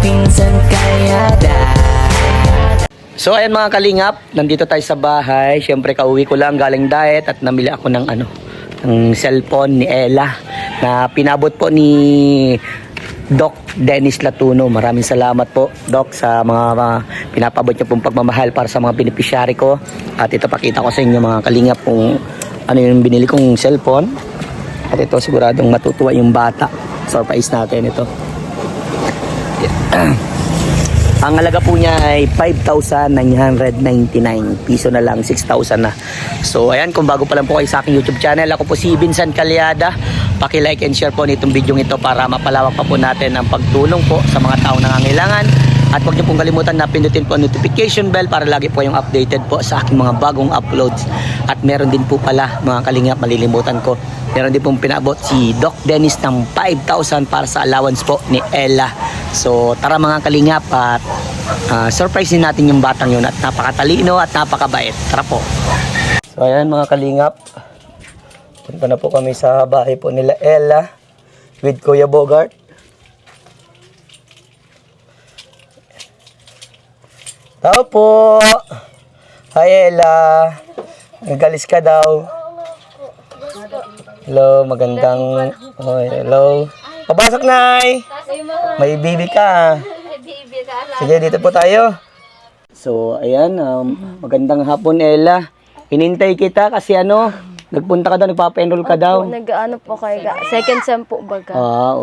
Pinsan Kalyada. So ayan mga kalingap, nandito tayo sa bahay. Siyempre kauwi ko lang galing diet at namili ako ng ng cellphone ni Ella na pinabot po ni Doc Dennis Latuno. Maraming salamat po Doc sa mga pinapabot niyo pong pagmamahal para sa mga beneficiary ko. At ito pakita ko sa inyo mga kalingap kung ano yung binili kong cellphone. At ito siguradong matutuwa yung bata. Surprise natin ito. Ang halaga po niya ay 5,999 piso na lang, 6,000 na. So ayan, kung bago pa lang po kayo sa aking YouTube channel, ako po si Vincent Calyada. Paki-like and share po nitong video ito para mapalawak pa po natin ang pagtulong po sa mga taong nangangailangan. At huwag niyo pong kalimutan na pindutin po ang notification bell para lagi po yung updated po sa aking mga bagong uploads. At meron din po pala mga kalingap, malilimutan ko, meron din pong pinabot si Doc Dennis ng 5,000 para sa allowance po ni Ella. So tara mga kalingap at surprise din natin yung batang yun at napakatalino at napakabait. Tara po. So ayan mga kalingap, punta na po kami sa bahay po nila Ella with Kuya Bogart. Tao po. Hi Ella. Nagalis ka daw. Hello, magandang. Oh, hello. Pabasok Nay. May bibi ka. Sige, dito po tayo. So, ayan, magandang hapon Ella. Hinintay kita kasi nagpunta ka daw, nagpapa-enroll ka daw. Nag-ano po kayo, second sem po baga.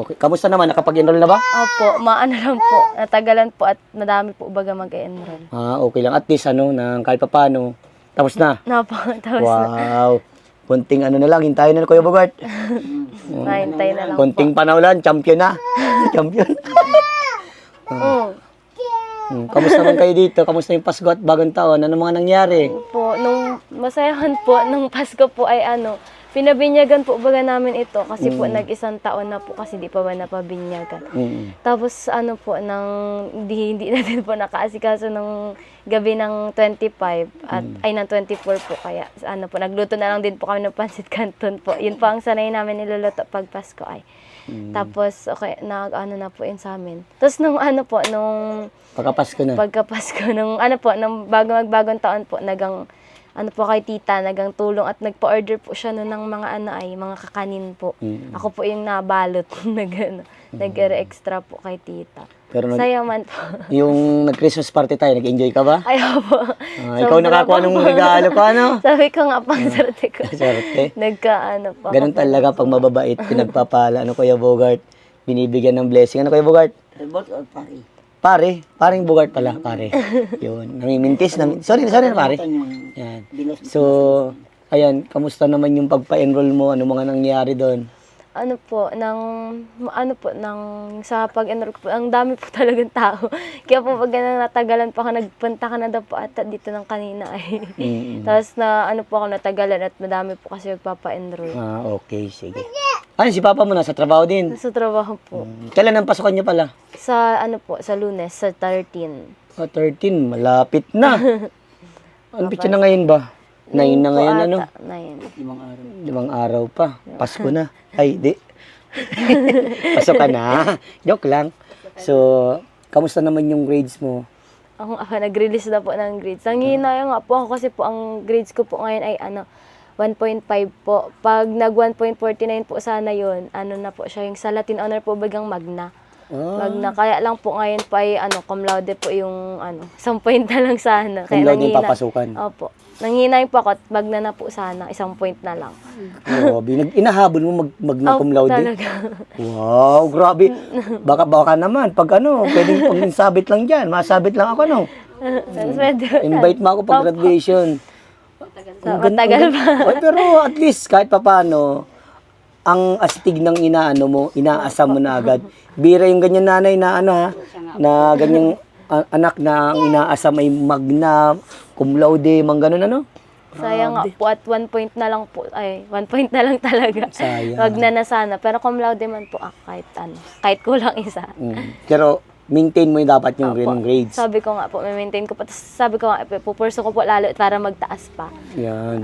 Okay. Kamusta naman? Nakapag-enroll na ba? Opo, maano lang po. Natagalan po at madami po baga mag-enroll. Okay lang. At least, kahit pa paano. Tapos na? Tapos na. Wow. Kunting na lang, hintayin na Kuya Bogart. Nahintay na lang Kunting panaulan, champion na. Champion. Kamusta naman kayo dito? Kamusta yung Pasko at bagong taon? Ano mga nangyari? Po, nung masayahan po, nung Pasko po ay pinabinyagan po baga namin ito kasi po nag-isang taon na po kasi di pa ba napabinyagan. Tapos po, hindi natin po nakaasikaso ng gabi ng 25 at ay ng 24 po kaya po, nagluto na lang din po kami ng pancit canton po. Yun po ang sanay namin niluluto pag Pasko ay. Tapos okay, na po yun sa amin. Tapos nung nung Pagkapasko na. Nung nung magbagong taon po, nagang po kay tita, nagang tulong at nagpa-order po siya ng mga mga kakanin po. Ako po yung nabalot, nag-extra po kay tita. Pero saya man po. Yung nag-Christmas party tayo, nag-enjoy ka ba? Ay, po. Ikaw nakakuha ng regalo ko, Sabi ko nga, pang swerte ko. Swerte. Pa. Ganun talaga pag mababait, pinagpapala. Kuya Bogart, binibigyan ng blessing. Kuya Bogart? Paring Bogart pala, pare. Yun, namimintis. Sorry na pare. Yan. So, ayan, kamusta naman yung pagpa-enroll mo? Ano mga nangyari doon? Sa pag-enroll ko po, ang dami po talagang tao. Kaya po pag natagalan pa ako, nagpunta ka na daw po ata dito ng kanina ay. Tapos po ako natagalan at madami po kasi magpapa-enroll. Okay, sige. Si Papa mo nasa trabaho din? Sa trabaho po. Kailan ang pasukan niyo pala? Sa sa Lunes, sa 13. 13, malapit na. Ano pitsa na ngayon ba? 9 na ngayon, 9. 5 araw pa. Pasko na. Ay, di. Pasok ka na. Joke lang. So, kamusta naman yung grades mo? Nag-release na po ng grades. Nanginaya nga po ako kasi po ang grades ko po ngayon ay 1.5 po. Pag nag 1.49 po sana yun, na po siya, yung sa Latin Honor po bagang Magna. Magna. Kaya lang po ngayon pa ay cum laude po yung isang point na lang sana. Cum laude yung papasukan. Opo. Nanginay po ako at Magna na po sana, isang point na lang. Grabe. Inahabol mo Magna cum laude? Talaga. Wow, grabe. Baka naman, pag pwedeng sabit lang dyan. Masabit lang ako, Invite mo ako pag graduation. Matagal pa. Pero at least kahit papaano, ang astig ng inaasam mo na agad. Bira yung ganyan nanay na na ganyang anak na ang inaasam ay Magna, cum laude, ganun Sayang nga po at 1 point na lang po. Ay, 1 point na lang talaga. Sayang. Magna na sana. Pero cum laude man po kahit kulang isa. Pero maintain mo yung dapat yung grades. Sabi ko nga po, maintain ko pa. Sabi ko nga, pupurso ko po lalo para magtaas pa. Yan.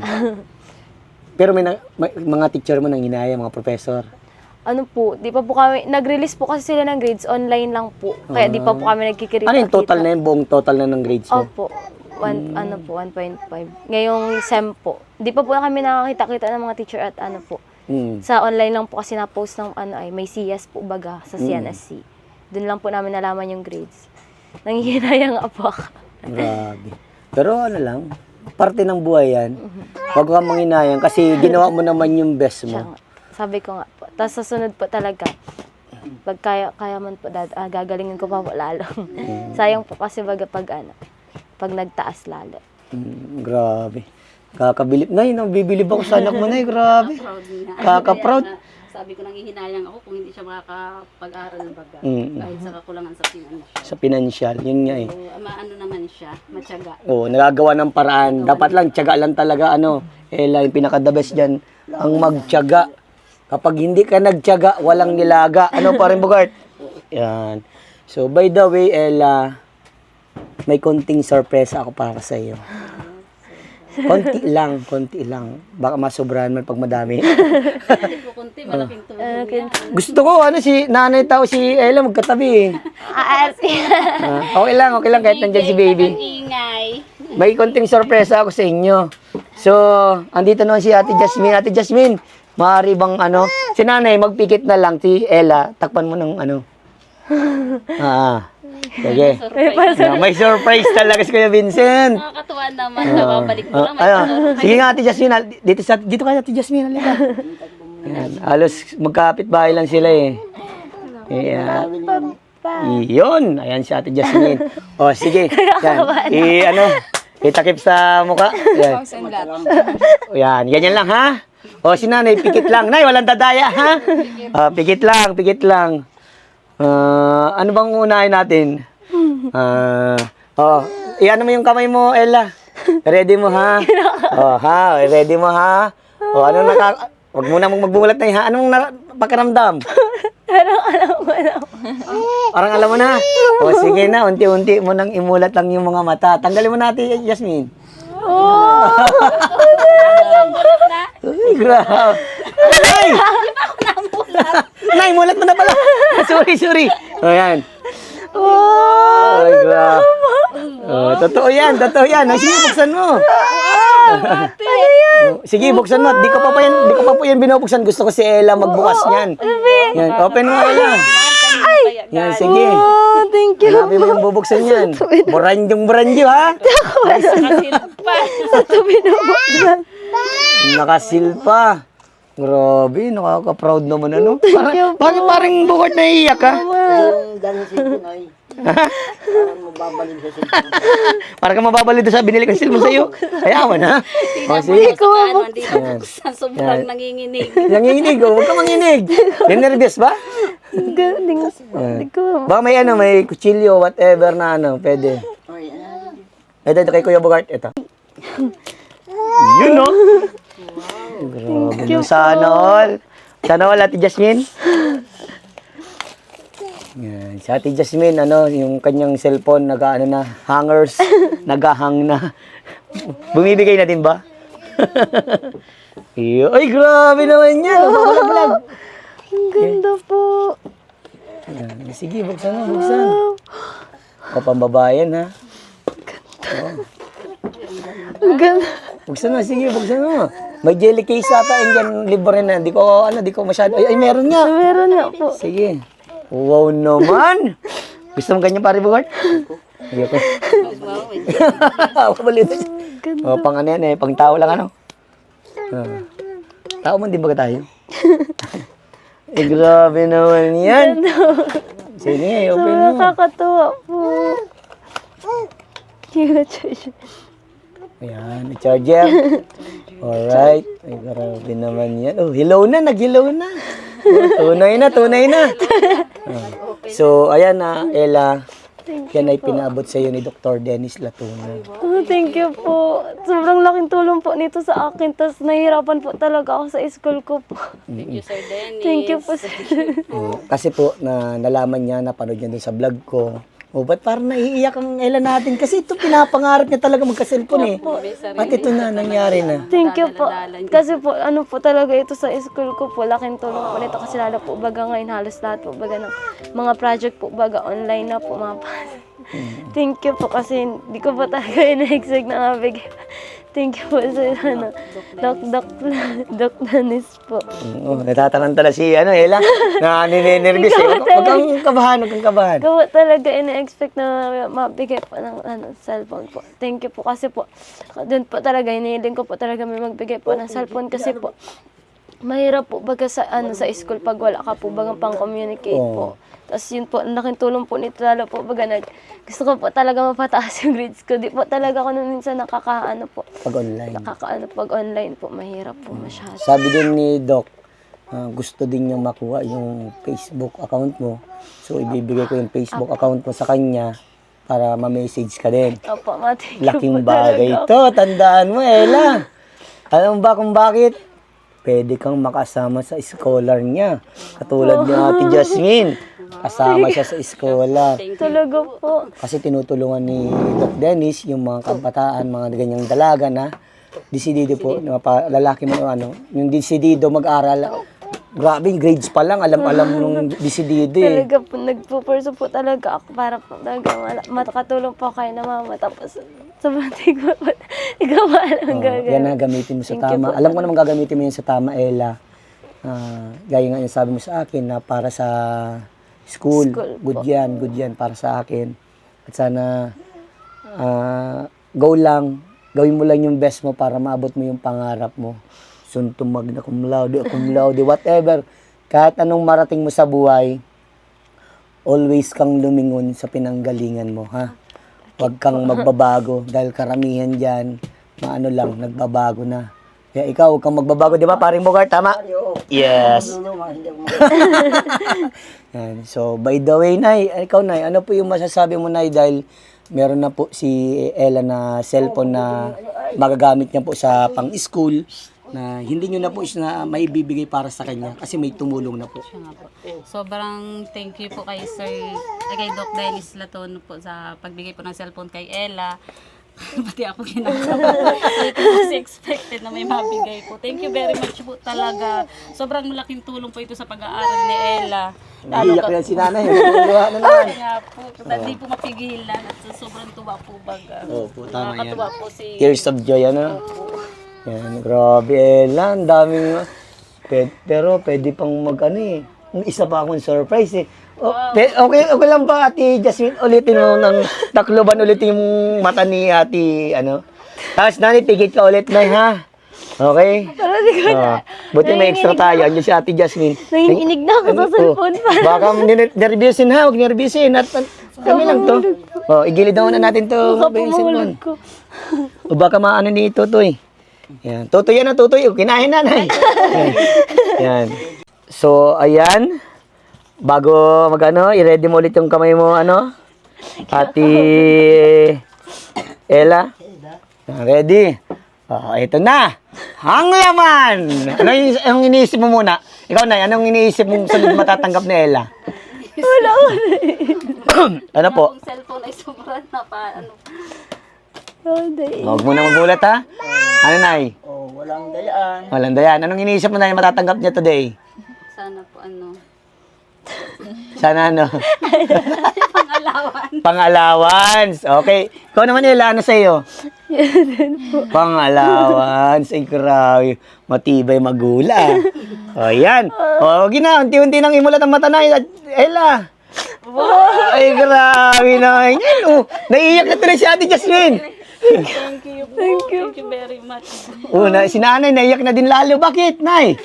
Pero may mga teacher mo nang hinaya, mga professor. ano po, di pa po kami, nag-release po kasi sila ng grades, online lang po. Kaya di pa po kami nagkikirita. Ano yung total na yun? Buong total na ng grades mo? Opo. 1.5. Ngayong SEM po. Di pa po kami nakakita-kita ng mga teacher at ano po. Sa online lang po kasi na-post ng may CS po baga sa CNSC. Doon lang po namin nalaman yung grades. Nangihinayang nga po ako. Grabe. Pero ano lang, parte ng buhay yan. Huwag kang manghinayang kasi ginawa mo naman yung best Siya mo. nga. Sabi ko nga po. Tapos sa sunod po talaga, pag kaya man po, gagalingin ko pa po lalo. Sayang po kasi baga pag nagtaas lalo. Grabe. Kakabilib. Nay, bibilib ako sa anak mo, Nay. Grabe. Kaka-proud. Sabi ko nangihinayang ako kung hindi siya makakapag-aral ng baga. Kahit sa kakulangan sa financial. Sa financial, yun nga eh. So, maano naman siya, matyaga. Oo, nagagawa ng paraan. Dapat lang, tiyaga lang talaga, Ella, yung pinaka-the best dyan, ang magtiyaga. Kapag hindi ka nagtiyaga, walang nilaga. Ano pa rin, Bogart? Yan. So, by the way, Ella, may konting sorpresa ako para sa iyo. Konti lang. Baka masobrahan man pag madami. Hindi ko kunti, malaking tulong yan. Gusto ko, si nanay tao, si Ella, magkatabi. Okay lang, kahit nandyan si baby. Ingay. May konting sorpresa ako sa inyo. So, andito naman si Ate Jasmine. Ate Jasmine, maaari bang si nanay, magpikit na lang, si Ella, takpan mo ng sige. May surprise talaga si Kuya Vincent. Nakakatuwa naman, nababalik mo lang. Sige nga, Ate Jasmine. Dito kayo, Ate Jasmine. Halika. Ayan, halos magkapit bahay lang sila eh. Ayan. Iyon. Ayan si Ate Jasmine. O, sige. Yan. Itakip sa mukha. Yan. Yan. Ganyan lang, ha? O, si nanay, pikit lang. Nay, walang dadaya, ha? Pikit lang. Ano bang unahin natin? Iyan mo yung kamay mo, Ella. Ready mo, ha? Ready mo, ha? Wag mo na magbulat na, ha? Anong pakiramdam? Parang alam mo na. Sige na, unti-unti mo nang imulat lang yung mga mata. Tanggalin mo natin, Jasmine. Ay, grabe. Ay! Nay, mulat mo na pala. Sorry. Ayan. Ay, grabe. Totoo yan. Sige, buksan mo. Sige, buksan mo. Di ko pa po yan binubuksan. Gusto ko si Ella magbukas niyan. Yan, open mo, Ella. Yan, sige. Thank you. Grabe mo yung bubuksan yan. Buranjong, ha? Nakasilpa. Grabe, nakaka-proud naman Parang bukod na iiyak ka. Parang ka mababalid sa binili ko silmo sa'yo. Ayaman, ha? Sige. Sobrang nanginginig. Huwag ka manginig. Nervous ba? Baka may kutsilyo, whatever na pwede. Ito kay Kuya Bogart, ito. Yun, no? Grabe mo. Sana all, Ate Jasmine. Yan. Si Ate Jasmine, yung kanyang cellphone, hangers, nag-hang na. Bumibigay na din ba? Ay, grabe naman yan. Ang ganda po. Yan. Sige, buksan. O, pambabayan, ha? Ang ganda. Buksan mo. May jelly case ata, yan libre na. Di ko masyado. Ay, meron nga. Meron nga po. Sige. Wow naman. Gusto mo ganyan, pare Bogart? Sige ko. Pang pang tao lang Tao man din ba tayo? Grabe naman yan. Sige, open mo. Nakakatuwa po. Ayan, may charger. Alright. Ay, grabe naman yan. Hilaw na, nag-hilaw na. Tunay na. So, ayan Ella. Yan ay pinabot sa iyo ni Dr. Dennis Latuna. Thank you po. Sobrang laking tulong po nito sa akin. Tapos nahihirapan po talaga ako sa school ko po. Thank you, Sir Dennis. Thank you po, sir. Kasi po, nalaman niya, napanood niya dun sa vlog ko. O, ba't parang naiiyak ang Ella natin? Kasi ito pinapangarap niya talaga magka-cellphone eh. At ito na, nangyari na. Thank you po. Kasi po, ano po talaga ito sa school ko po, laking tulong po nito kasi lalo po baga ngayon halos lahat po baga ng mga project po baga online na po mga Thank you po kasi hindi ko po talaga ina-expect na mabigay. Thank you po sa ano, Doc Danis po. Oo, natatarantala si Ella na ninenervous eh. Huwag kang kabahan, huwag kang kabahan. Gawa talaga ina-expect na mabigay po ng cellphone po. Thank you po kasi po, doon po talaga, hinihiling ko po talaga may magbigay po ng cellphone kasi po, mahirap po baga sa sa school pag wala ka po bagang pang-communicate po. Tapos yun po, ang laking tulong po nito lalo po baga gusto ko po talaga mapataas yung grades ko. Di po talaga ako nung minsan nakakaano po. Pag online. Pag online po, mahirap po masyado. Sabi din ni Doc, gusto din niyang makuha yung Facebook account mo. So, ibibigay ko yung Facebook account mo sa kanya para ma-message ka din. Opo, matik Laking bagay ito. Tandaan mo, Ella. Alam mo ba kung bakit? Pwede kang makasama sa scholar niya. Katulad ni Ate Jasmine. Kasama siya sa scholar. Talaga po. Kasi tinutulungan ni Doc Dennis yung mga kabataan, mga ganyang dalaga na desidido po, lalaki mo yung desidido mag-aral. Grabe, grades pa lang, alam nung desidido eh. Talaga po, nagpo-pursue po talaga ako para po talaga makatulong po kayo na mama. Tapos, sobrang tigwa po, ikaw ba alam gagawin? Yan na, gamitin mo sa tama. Alam ko naman gagamitin mo yun sa tama, Ella. Gaya nga yung sabi mo sa akin na para sa school good yan para sa akin. At sana, gawin mo lang yung best mo para maabot mo yung pangarap mo. Suntum magna cum laude, whatever. Kahit anong marating mo sa buhay, always kang lumingon sa pinanggalingan mo, ha? Huwag kang magbabago dahil karamihan dyan, nagbabago na. Kaya ikaw, huwag kang magbabago, di ba? Paring Bogart, tama? Yes. Yan. So, by the way, Nay, ikaw, Nay, ano po yung masasabi mo, Nay, dahil meron na po si Ella na cellphone na magagamit niya po sa pang-school, na hindi nyo na po siya may bibigay para sa kanya kasi may tumulong na po. Siya nga po. Sobrang thank you po kay kay Doc Dennis Latono po sa pagbigay po ng cellphone kay Ella. Pati ako kinakabahan. Hindi ko kasi expected na may mabigay po. Thank you very much po talaga. Sobrang malaking tulong po ito sa pag-aaral ni Ella. Naiiyak yan si Nanay. Naguluha na naman. Kaya po, hindi po mapigilan at sobrang tuwa po baga. Opo, tama yan. Nakakatuwa po si... Tears of joy, ano? Yan, grabe, Ella. Ang daming... Pero pwede pang isa pa akong surprise eh. Okay lang ba, Ate Jasmine? Ulitin mo ng takloban ulitin yung mata ni Ate, Tapos, Nani, tigit ka ulit, Nay, ha? Okay? Buti may extra tayo. Andiyan si Ate Jasmine. Nanginginig na ako sa cellphone pa. Baka nervyusin ha, huwag nervyusin. At kami lang to. Igilid na natin to. Kapumulog ko. O baka maano ni Tutoy. Yan. Tutoy yan, Tutoy. Kinain na, Nay. Yan. So, ayan. Bago i-ready mo ulit yung kamay mo, Ate Ella. Ready? Ito na. Ang laman! Anong iniisip mo muna? Ikaw, Nay, anong iniisip mo sunod matatanggap ni Ella? Wala ko. Ano po? Ang cellphone ay sobrang Huwag mo na magulat, ha? Ano, Nay? Walang dayaan. Walang dayan. Anong iniisip mo, Nay, matatanggap niya today? Sana po Sana pang-alawan. Pang-allowance. Okay. Ikaw naman, Ella, ano sa'yo? Pang-allowance. Ay, grabe. Matibay magula. O, yan. O, gina. Unti-unti nang imulat ang mata na. Ella. Ay, grabe na. Yan, naiiyak na tuloy si Ate Jasmine. Thank you po. Thank you very much. Si Nanay, naiiyak na din lalo. Bakit, Nay?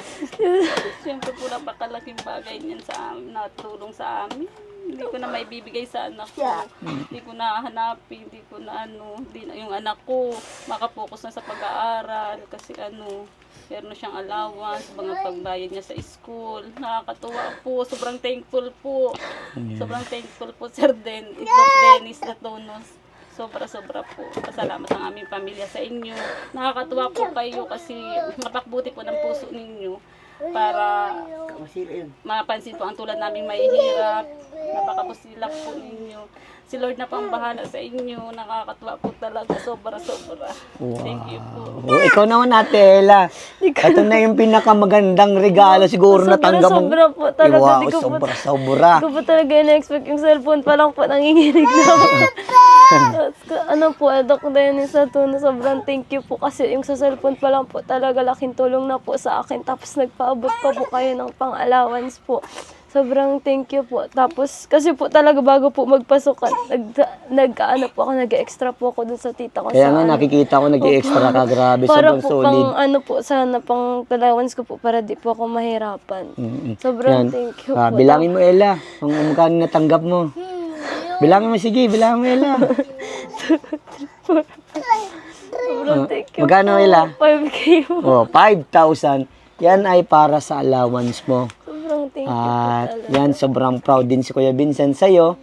Siyempre po napakalaking bagay niyan sa amin, natulong sa amin. Hindi ko na may bibigay sa anak ko. Hindi ko na hanapin, hindi na yung anak ko makapokus na sa pag-aaral kasi meron na siyang allowance, mga pagbayad niya sa school. Nakakatuwa po, sobrang thankful po. Sobrang thankful po, Sir Doc Dennis Latonos. Sobra-sobra po. Pasalamat ang aming pamilya sa inyo. Nakakatuwa po kayo kasi mapakbuti po ng puso ninyo para mapansin po ang tulad naming mahihirap. Napakabusilap po ninyo. Si Lord na pang bahala sa inyo. Nakakatuwa po talaga. Sobra-sobra. Thank you po. Oh, ikaw naman, Ate Ella. Ito na yung pinakamagandang regalo siguro na tanggap mo. Sobra po talaga. Wow, Di ko po- sobra. Hindi ko po talaga na-expect yung cellphone pa lang po nanginginig na ako. Tapos, ano po, Doc Dennis sa tuno, sobrang thank you po kasi yung sa cellphone pa lang po talaga laking tulong na po sa akin. Tapos nagpaabot pa po kayo ng pang-allowance po. Sobrang thank you po. Tapos, kasi po talaga bago po magpasukan, ano po ako, nag-extra po ako dun sa tita ko. Kaya sa nga ano. nakikita ko nag-i-extra ka, grabe, Para sobrang po solid. pang ano po, sana pang allowance ko po para di po ako mahirapan. Sobrang Yan. thank you po. Bilangin mo, Ella, kung magkano natanggap mo. Bilangin mo, sige, bilangin mo, Ella. Sobrang thank you Magkano, po. Ella? 5K po. Oh, 5,000. Yan ay para sa allowance mo. Sobrang thank you po At talaga. yan, sobrang proud din si Kuya Vincent sa'yo.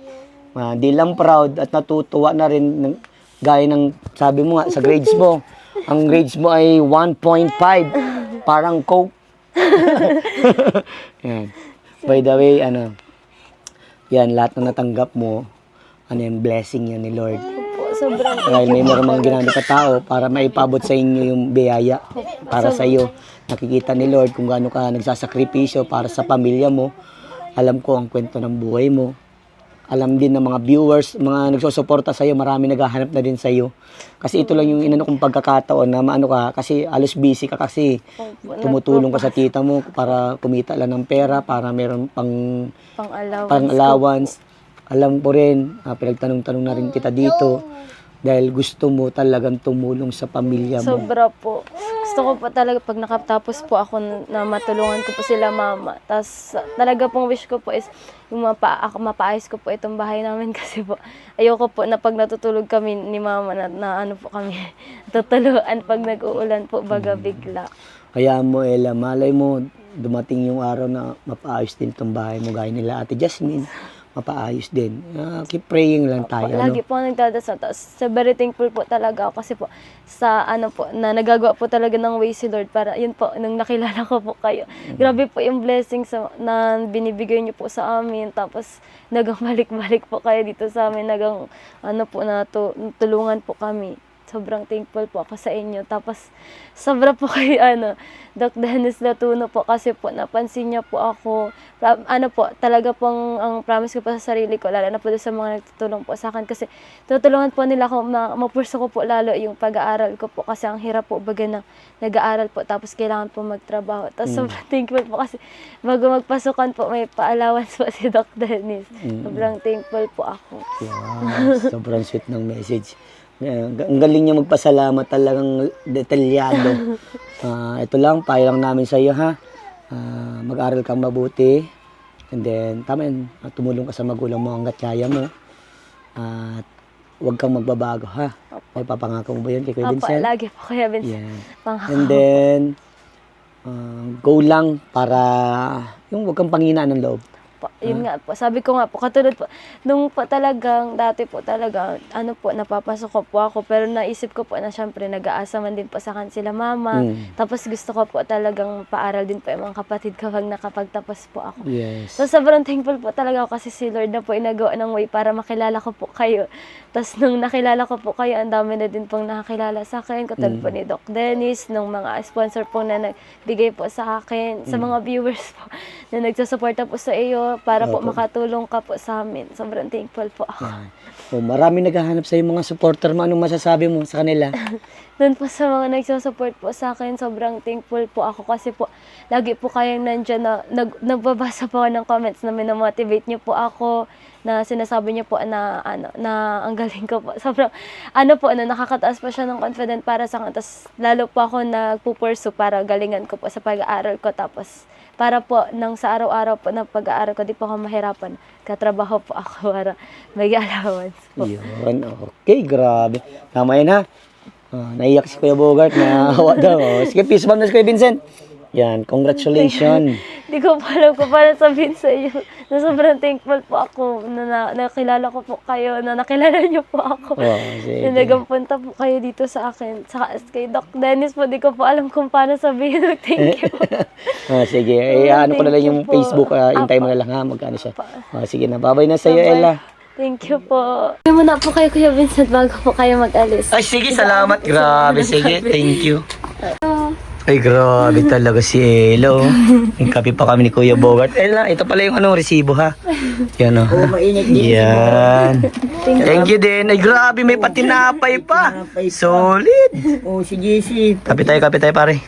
Di lang proud at natutuwa na rin gaya ng sabi mo nga sa grades mo. Ang grades mo ay 1.5. Parang Coke. Yan. By the way, yan, lahat na natanggap mo, yung blessing yan ni Lord. Po, sobrang Dahil may mga ginamit na tao para maipabot sa inyo yung biyaya para sa iyo. Nakikita ni Lord kung gaano ka nagsasakripisyo para sa pamilya mo. Alam ko ang kwento ng buhay mo. Alam din ng mga viewers, mga nagsusuporta sa iyo, marami naghahanap na din sa iyo. Kasi ito lang yung inano kong pagkakataon na maano ka, kasi alos busy ka kasi tumutulong ka sa tita mo para kumita lang ng pera, para meron pang allowance. Alam ko rin, pinagtanong-tanong na rin kita dito dahil gusto mo talagang tumulong sa pamilya mo. Sobra po. Gusto ko po talaga pag nakatapos po ako na matulungan ko po sila mama. Tapos talaga pong wish ko po is yung mapaayos ko po itong bahay namin kasi po ayoko po na pag natutulog kami ni mama na ano po kami tutuluan pag nag-uulan po baga bigla. Kaya mo, Ella, malay mo, dumating yung araw na mapaayos din itong bahay mo gaya nila Ate Jasmine. Mapaayos din. Keep praying lang tayo. Lagi po ako nagdadasal. Tapos very thankful po talaga ako kasi po sa na nagagawa po talaga ng way si Lord para yun po nung nakilala ko po kayo. Grabe po yung blessings na binibigay niyo po sa amin. Tapos nagang balik-balik po kayo dito sa amin. Nagang tulungan po kami. Sobrang thankful po ako sa inyo. Tapos, sobra po kay Doc Dennis Latuno po kasi po napansin niya po ako. Talaga pong ang promise ko po sa sarili ko, lalo na po sa mga nagtutulong po sa akin. Kasi tutulungan po nila ako, mapurso ko po lalo yung pag-aaral ko po. Kasi ang hirap po baga na nag-aaral po tapos kailangan po magtrabaho. Tapos sobrang thankful po kasi bago magpasukan po may pa-allowance po si Doc Dennis. Sobrang thankful po ako. Yeah, sobrang sweet ng message. Ang galing niya magpasalamat, talagang detalyado. Ito lang, payo lang namin sa iyo ha. Mag-aral kang mabuti. And then, tama yun, tumulong ka sa magulang mo hanggat kaya mo. At huwag kang magbabago ha. May papangako mo ba yun kay Kuya Vincent? Lagi po Kuya Vincent. Yeah. Pangako. And then, go lang para yung huwag kang panghinaan ng loob. Yun nga po, sabi ko nga po, katulad po, nung po talagang, dati po talaga, napapasok ko po ako, pero naisip ko po na syempre nag-aasa man din po sa kan sila mama, tapos gusto ko po talagang paaral din po yung mga kapatid ko pag nakapagtapos po ako. Yes. So sobrang thankful po talaga ako kasi si Lord na po inagawa ng way para makilala ko po kayo. Tapos nung nakilala ko po kayo, ang dami na din pong nakakilala sa akin, katulad po ni Doc Dennis, nung mga sponsor po na nagbigay po sa akin, sa mga viewers po na nagsusuporta po sa iyo, para po makatulong ka po sa amin. Sobrang thankful po ako. Marami naghahanap sa mga supporter mo. Anong masasabi mo sa kanila? Doon po sa mga nagsusupport po sa akin, sobrang thankful po ako kasi po lagi po kayong nandiyan na nagbabasa po ako ng comments na minamotivate niyo po ako, na sinasabi niyo po na ang galing ko po. Sobrang nakakataas po siya ng confident para sa akin. Tapos lalo po ako nagpupursu para galingan ko po sa pag-aaral ko. Tapos para po nang sa araw-araw po na pag-aaral ko, di po ako mahirapan. Katrabaho po ako para may allowance po. Yun, okay, grabe. Tama yan ha. Naiyak si Kuya Bogart na hawa daw. Sige, peace bomb na si Kuya Vincent. Yan, congratulations. Di ko pa alam kung paano sabihin sa iyo na sobrang thankful po ako na nakilala ko po kayo, na nakilala niyo po ako. Sige. Na nagpunta po kayo dito sa akin. Saka kay Doc Dennis po, di ko po alam kung paano sabihin. Thank you. Sige, ano ko na lang yung Thank you po. Facebook, intay mo na lang ha, magkano siya. Sige na, babay na sa iyo, Ella. Thank you po. Kaya muna po kayo, Kuya Vincent, bago po kayo mag-alis. Ay, sige, salamat. Grabe, sige. Thank you. Ay, grabe talaga si Elo. Nagkape pa kami ni Kuya Bogart. Ella, ito pala yung resibo ha. Yan o. mainit din. Yan. Thank you din. Ay, grabe, may patinapay pa. Solid. Oh, si JC. Kape tayo pare.